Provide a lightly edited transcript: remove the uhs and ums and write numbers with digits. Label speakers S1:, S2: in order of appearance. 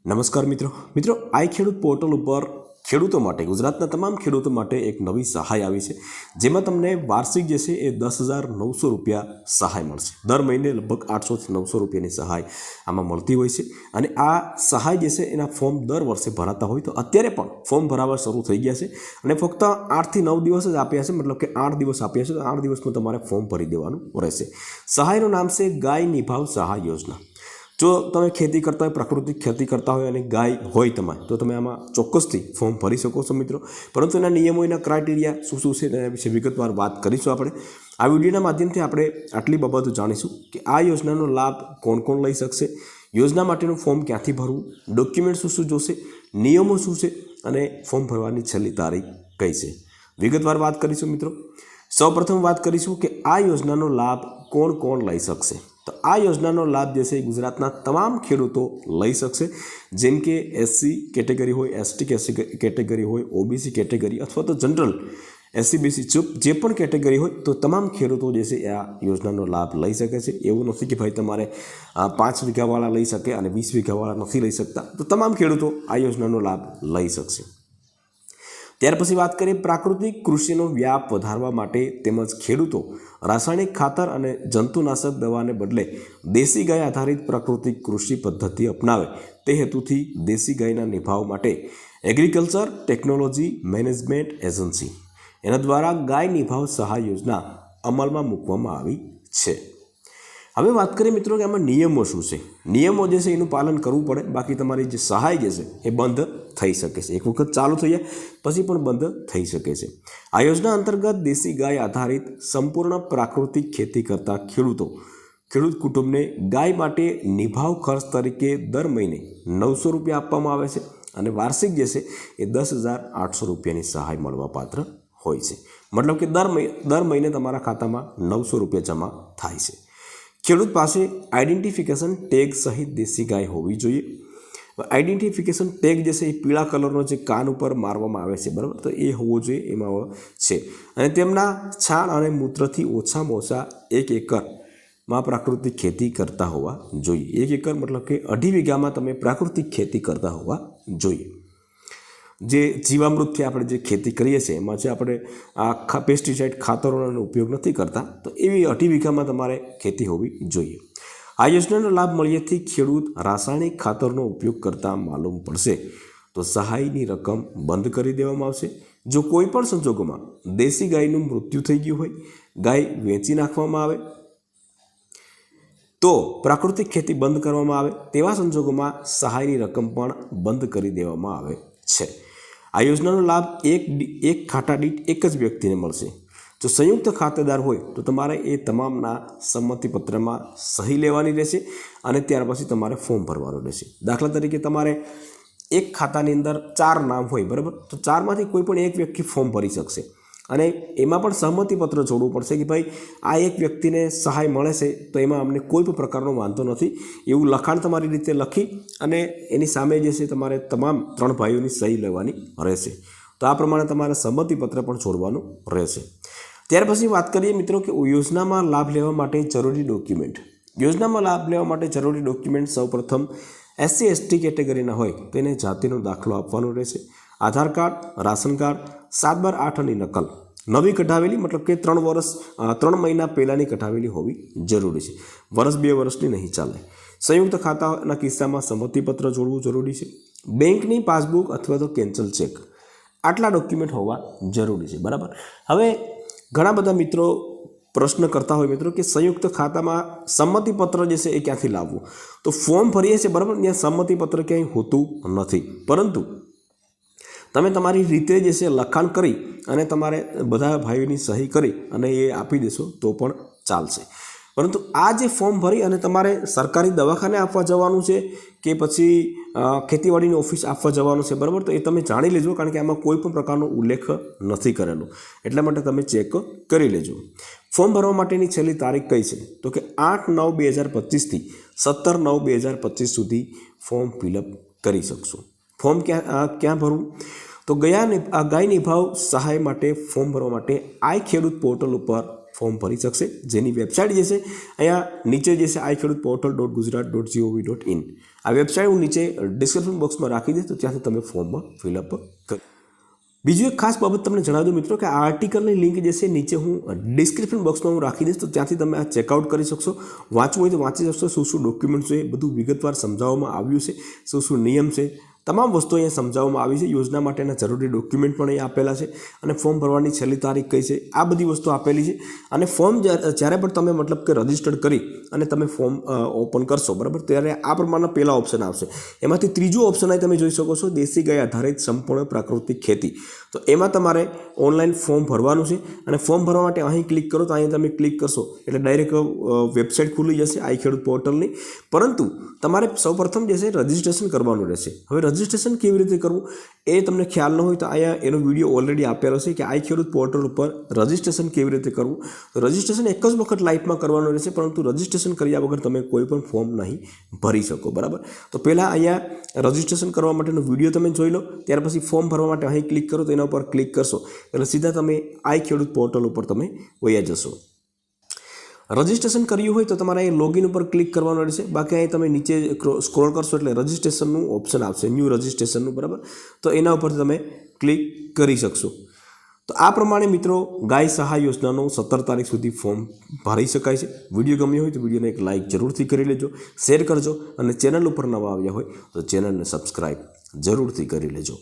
S1: નમસ્કાર મિત્રો આઈ ખેડૂત પોર્ટલ ઉપર ખેડૂતો માટે ગુજરાતના તમામ ખેડૂતો માટે એક નવી સહાય આવી છે, જેમાં તમને વાર્ષિક જે છે એ 10,900 રૂપિયા સહાય મળશે। દર મહિને લગભગ 800 થી 900 રૂપિયાની સહાય આમાં મળતી હોય છે અને આ સહાય જે છે એના ફોર્મ દર વર્ષે ભરાતા હોય તો અત્યારે પણ ફોર્મ ભરાવા શરૂ થઈ ગયા છે અને ફક્ત 8 થી 9 દિવસ જ આપ્યા છે, મતલબ કે 8 દિવસ આપ્યા છે તો 8 દિવસમાં તમારે ફોર્મ ભરી દેવાનું રહેશે। સહાયનું નામ છે ગાય નિભાવ સહાય યોજના। જો તમે ખેતી કરતા હોય, પ્રાકૃતિક ખેતી કરતા હોય અને ગાય હોય તમારે તો તમે આમાં ચોક્કસથી ફોર્મ ભરી શકો છો મિત્રો, પરંતુ એના નિયમો, એના ક્રાઇટેરિયા શું છે તેના વિશે વિગતવાર વાત કરીશું। આપણે આ વિડીયોના માધ્યમથી આપણે આટલી બાબતો જાણીશું કે આ યોજનાનો લાભ કોણ કોણ લઈ શકશે, યોજના માટેનું ફોર્મ ક્યાંથી ભરવું, ડોક્યુમેન્ટ શું જોશે, નિયમો શું છે અને ફોર્મ ભરવાની છેલ્લી તારીખ કઈ છે, વિગતવાર વાત કરીશું મિત્રો। સૌપ્રથમ વાત કરીશું કે આ યોજનાનો લાભ કોણ કોણ લઈ શકશે। તો આ યોજનાનો લાભ જે છે ગુજરાતના તમામ ખેડૂતો લઈ શકશે, જેમ કે એસસી કેટેગરી હોય, એસટી કેટેગરી હોય, ઓબીસી કેટેગરી અથવા તો જનરલ એસસી ચૂપ જે પણ કેટેગરી હોય તો તમામ ખેડૂતો જે છે આ યોજનાનો લાભ લઈ શકે છે। એવું નથી કે ભાઈ તમારે 5 વીઘાવાળા લઈ શકે અને 20 વીઘાવાળા નથી લઈ શકતા, તો તમામ ખેડૂતો આ યોજનાનો લાભ લઈ શકશે। ત્યાર પછી વાત કરીએ પ્રાકૃતિક કૃષિનો વ્યાપ વધારવા માટે તેમજ ખેડૂતો રાસાયણિક ખાતર અને જંતુનાશક દવાને બદલે દેશી ગાય આધારિત પ્રાકૃતિક કૃષિ પદ્ધતિ અપનાવે તે હેતુથી દેશી ગાયના નિભાવ માટે એગ્રીકલ્ચર ટેકનોલોજી મેનેજમેન્ટ એજન્સી એના દ્વારા ગાય નિભાવ સહાય યોજના અમલમાં મૂકવામાં આવી છે। હવે વાત કરીએ મિત્રો કે આમાં નિયમો શું છે। નિયમો જે છે એનું પાલન કરવું પડે, બાકી તમારી જે સહાય જે છે એ બંધ થઈ શકે છે। એક વખત ચાલુ થઈ જાય પછી પણ બંધ થઈ શકે છે। આ યોજના અંતર્ગત દેશી ગાય આધારિત સંપૂર્ણ પ્રાકૃતિક ખેતી કરતા ખેડૂત કુટુંબને ગાય માટે નિભાવ ખર્ચ તરીકે દર મહિને 900 રૂપિયા આપવામાં આવે છે અને વાર્ષિક જે છે એ 10,800 રૂપિયાની સહાય મળવા પાત્ર હોય છે। મતલબ કે દર મહિને તમારા ખાતામાં 900 રૂપિયા જમા થાય છે। ખેડૂત પાસે આઈડેન્ટિફિકેશન ટેગ સહિત દેશી ગાય હોવી જોઈએ। આઈડેન્ટિફિકેશન ટેગ જે છે એ પીળા કલરનો જે કાન ઉપર મારવામાં આવે છે, બરાબર, તો એ હોવો જોઈએ એમાં છે અને તેમના છાણ અને મૂત્રથી ઓછામાં ઓછા 1 એકરમાં પ્રાકૃતિક ખેતી કરતા હોવા જોઈએ। 1 એકર મતલબ કે 2.5 વીઘામાં તમે પ્રાકૃતિક ખેતી કરતા હોવા જોઈએ। જે જીવામૃતથી આપણે જે ખેતી કરીએ છીએ એમાં જે આપણે આ પેસ્ટિસાઇડ ખાતરોનો ઉપયોગ નથી કરતા, તો એવી 2.5 વીઘામાં તમારે ખેતી હોવી જોઈએ। આ યોજનાનો લાભ મળ્યાથી ખેડૂત રાસાયણિક ખાતરનો ઉપયોગ કરતા માલુમ પડશે તો સહાયની રકમ બંધ કરી દેવામાં આવશે। જો કોઈ પણ સંજોગોમાં દેશી ગાયનું મૃત્યુ થઈ ગયું હોય, ગાય વેચી નાખવામાં આવે તો પ્રાકૃતિક ખેતી બંધ કરવામાં આવે, તેવા સંજોગોમાં સહાયની રકમ પણ બંધ કરી દેવામાં આવે છે। આ યોજનાનો લાભ એક ખાતા દીઠ એક જ વ્યક્તિને મળશે। જો સંયુક્ત ખાતેદાર હોય તો તમારે એ તમામના સંમતિપત્રમાં સહી લેવાની રહેશે અને ત્યાર પછી તમારે ફોર્મ ભરવાનું રહેશે। દાખલા તરીકે તમારે એક ખાતાની અંદર 4 નામ હોય, બરાબર, તો 4માંથી કોઈ પણ એક વ્યક્તિ ફોર્મ ભરી શકશે અને એમાં પણ સહમતિપત્ર જોડવું પડશે કે ભાઈ આ એક વ્યક્તિને સહાય મળે છે તો એમાં અમને કોઈ પણ પ્રકારનો વાંધો નથી, એવું લખાણ તમારી રીતે લખી અને એની સામે જે છે તમારે તમામ 3 ભાઈઓની સહી લેવાની રહેશે। તો આ પ્રમાણે તમારે સંમતિપત્ર પણ છોડવાનું રહેશે। ત્યાર પછી વાત કરીએ મિત્રો કે યોજનામાં લાભ લેવા માટે જરૂરી ડોક્યુમેન્ટ। યોજનામાં લાભ લેવા માટે જરૂરી ડોક્યુમેન્ટ સૌપ્રથમ એસસી એસટી કેટેગરીના હોય તો એને જાતિનો દાખલો આપવાનો રહેશે, આધાર કાર્ડ, રાશન કાર્ડ, 7/8ની નકલ નવી કઢાવેલી, મતલબ કે 3 મહિના પહેલાંની કઢાવેલી હોવી જરૂરી છે, વર્ષ 2 વર્ષની નહીં ચાલે। સંયુક્ત ખાતાના કિસ્સામાં સંમતિપત્ર જોડવું જરૂરી છે। બેંકની પાસબુક અથવા તો કેન્સલ ચેક, આટલા ડોક્યુમેન્ટ હોવા જરૂરી છે, બરાબર। હવે ઘણા બધા મિત્રો પ્રશ્ન કરતા હોય મિત્રો કે સંયુક્ત ખાતામાં સંમતિપત્ર જે છે એ ક્યાંથી લાવવું, તો ફોર્મ ભરીએ છીએ, બરાબર, ત્યાં સંમતિપત્ર ક્યાંય હોતું નથી, પરંતુ તમે તમારી રીતે જે છે લખાણ કરી અને તમારે બધા ભાઈઓની સહી કરી અને એ આપી દેશો તો પણ ચાલશે। પરંતુ આ જે ફોર્મ ભરી અને તમારે સરકારી દવાખાને આપવા જવાનું છે કે પછી ખેતીવાડીની ઓફિસ આપવા જવાનું છે, બરાબર, તો એ તમે જાણી લેજો, કારણ કે આમાં કોઈ પણ પ્રકારનો ઉલ્લેખ નથી કરેલો, એટલા માટે તમે ચેક કરી લેજો। ફોર્મ ભરવા માટેની છેલ્લી તારીખ કઈ છે, તો કે 8/9/2025થી 17/9/2025 સુધી ફોર્મ ફિલઅપ કરી શકશો। ફોર્મ ક્યાં ભરવું, તો ગાય નિભાવ સહાય માટે ફોર્મ ભરવા માટે આઈ ખેડૂત પોર્ટલ ઉપર ફોર્મ ભરી શકશે, જેની વેબસાઇટ જે છે અહીંયા નીચે જે છે iKheduportal.gujarat.gov.in આ વેબસાઇટ હું નીચે ડિસ્ક્રિપ્શન બોક્સમાં રાખી દઈશ, તો ત્યાંથી તમે ફોર્મમાં ફિલઅપ કરી. બીજું એક ખાસ બાબત તમને જણાવી દઉં મિત્રો કે આ આર્ટિકલની લિંક જે છે નીચે હું ડિસ્ક્રિપ્શન બોક્સમાં હું રાખી દઈશ, તો ત્યાંથી તમે આ ચેકઆઉટ કરી શકશો. વાંચવું હોય તો વાંચી શકશો. શું ડોક્યુમેન્ટ્સ છે એ બધું વિગતવાર સમજાવવામાં આવ્યું છે. શું નિયમ છે તમામ વસ્તુઓ અહીંયા સમજાવવામાં આવી છે. યોજના માટેના જરૂરી ડોક્યુમેન્ટ પણ અહીંયા આપેલા છે અને ફોર્મ ભરવાની છેલ્લી તારીખ કઈ છે આ બધી વસ્તુ આપેલી છે. અને ફોર્મ જ્યારે પણ તમે મતલબ કે રજિસ્ટર્ડ કરી અને તમે ફોર્મ ઓપન કરશો બરાબર, ત્યારે આ પ્રમાણના પહેલા ઓપ્શન આવશે. એમાંથી ત્રીજું ઓપ્શન અહીં તમે જોઈ શકો છો, દેશી ગાય આધારિત સંપૂર્ણ પ્રાકૃતિક ખેતી. તો એમાં તમારે ઓનલાઈન ફોર્મ ભરવાનું છે અને ફોર્મ ભરવા માટે અહીં ક્લિક કરો તો અહીં તમે ક્લિક કરશો એટલે ડાયરેક્ટ વેબસાઇટ ખુલી જશે iKheduત પોર્ટલની. પરંતુ તમારે સૌપ્રથમ જે છે રજિસ્ટ્રેશન કરવાનું રહેશે. હવે રજિસ્ટ્રેશન કેવી રીતે કરવું એ તમને ખ્યાલ ન હોય તો અહીંયા એનો વિડીયો ઓલરેડી આપેલો છે કે iKheduત પોર્ટલ ઉપર રજિસ્ટ્રેશન કેવી રીતે કરવું. રજિસ્ટ્રેશન એક જ વખત લાઈફમાં કરવાનું રહેશે, પરંતુ રજિસ્ટ્રેશન કર્યા વગર તમે કોઈ પણ ફોર્મ નહીં ભરી શકો બરાબર. તો પહેલાં અહીંયા રજિસ્ટ્રેશન કરવા માટેનો વિડીયો તમે જોઈ લો, ત્યાર પછી ફોર્મ ભરવા માટે અહીં ક્લિક કરો તો એના ઉપર ક્લિક કરશો એટલે સીધા તમે iKheduત પોર્ટલ ઉપર તમે વયા જશો. રજિસ્ટ્રેશન કર્યું હોય તો તમારે અહીં લોગિન ઉપર ક્લિક કરવાનું રહેશે. બાકી અહીં તમે નીચે સ્ક્રોલ કરશો એટલે રજિસ્ટ્રેશનનું ઓપ્શન આવશે, ન્યૂ રજિસ્ટ્રેશનનું બરાબર, તો એના ઉપર તમે ક્લિક કરી શકશો. તો આ પ્રમાણે મિત્રો ગાય સહાય યોજનાનો 17 તારીખ સુધી ફોર્મ ભરી શકાય છે. વિડીયો ગમ્યો હોય તો વિડીયોને એક લાઇક જરૂરથી કરી લેજો, શેર કરજો અને ચેનલ ઉપર નવા આવ્યા હોય તો ચેનલને સબસ્ક્રાઈબ જરૂરથી કરી લેજો.